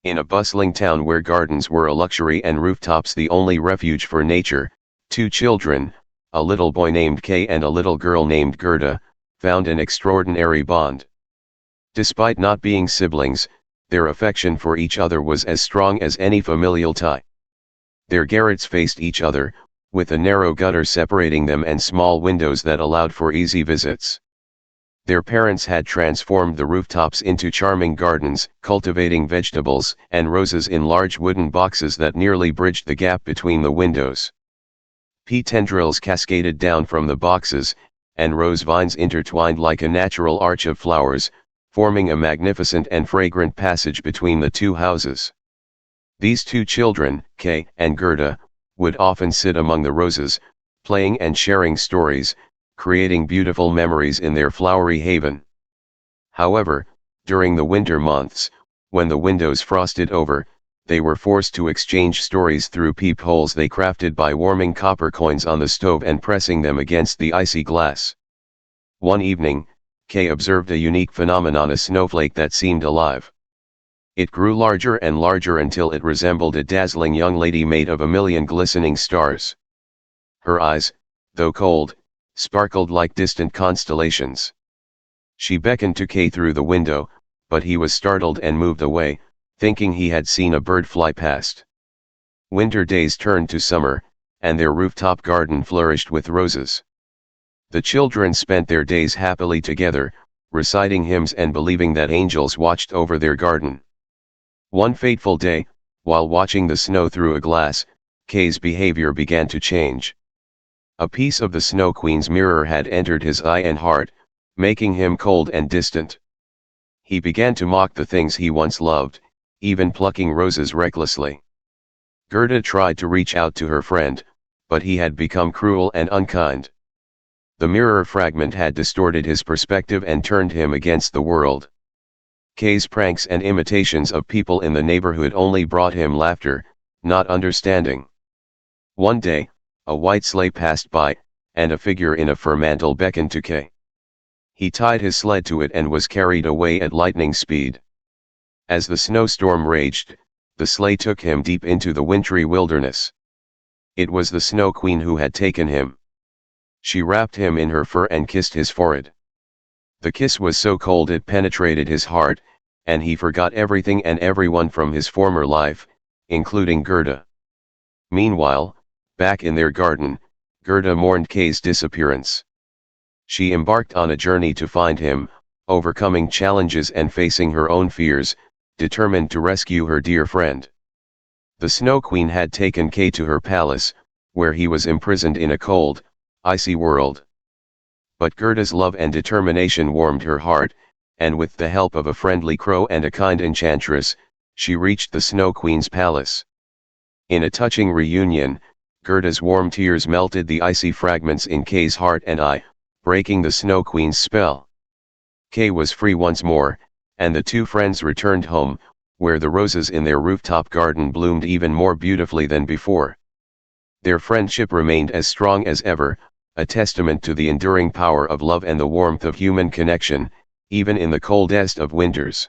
In a bustling town where gardens were a luxury and rooftops the only refuge for nature, two children, a little boy named Kay and a little girl named Gerda, found an extraordinary bond. Despite not being siblings, their affection for each other was as strong as any familial tie. Their garrets faced each other, with a narrow gutter separating them and small windows that allowed for easy visits. Their parents had transformed the rooftops into charming gardens, cultivating vegetables and roses in large wooden boxes that nearly bridged the gap between the windows. Pea tendrils cascaded down from the boxes, and rose vines intertwined like a natural arch of flowers, forming a magnificent and fragrant passage between the two houses. These two children, Kay and Gerda, would often sit among the roses, playing and sharing stories, creating beautiful memories in their flowery haven. However, during the winter months, when the windows frosted over, they were forced to exchange stories through peepholes they crafted by warming copper coins on the stove and pressing them against the icy glass. One evening, Kay observed a unique phenomenon: a snowflake that seemed alive. It grew larger and larger until it resembled a dazzling young lady made of a million glistening stars. Her eyes, though cold, sparkled like distant constellations. She beckoned to Kay through the window, but he was startled and moved away, thinking he had seen a bird fly past. Winter days turned to summer, and their rooftop garden flourished with roses. The children spent their days happily together, reciting hymns and believing that angels watched over their garden. One fateful day, while watching the snow through a glass, Kay's behavior began to change. A piece of the Snow Queen's mirror had entered his eye and heart, making him cold and distant. He began to mock the things he once loved, even plucking roses recklessly. Gerda tried to reach out to her friend, but he had become cruel and unkind. The mirror fragment had distorted his perspective and turned him against the world. Kay's pranks and imitations of people in the neighborhood only brought him laughter, not understanding. One day, a white sleigh passed by, and a figure in a fur mantle beckoned to Kay. He tied his sled to it and was carried away at lightning speed. As the snowstorm raged, the sleigh took him deep into the wintry wilderness. It was the Snow Queen who had taken him. She wrapped him in her fur and kissed his forehead. The kiss was so cold it penetrated his heart, and he forgot everything and everyone from his former life, including Gerda. Meanwhile, back in their garden, Gerda mourned Kay's disappearance. She embarked on a journey to find him, overcoming challenges and facing her own fears, determined to rescue her dear friend. The Snow Queen had taken Kay to her palace, where he was imprisoned in a cold, icy world. But Gerda's love and determination warmed her heart, and with the help of a friendly crow and a kind enchantress, she reached the Snow Queen's palace. In a touching reunion, Gerda's warm tears melted the icy fragments in Kay's heart and eye, breaking the Snow Queen's spell. Kay was free once more, and the two friends returned home, where the roses in their rooftop garden bloomed even more beautifully than before. Their friendship remained as strong as ever, a testament to the enduring power of love and the warmth of human connection, even in the coldest of winters.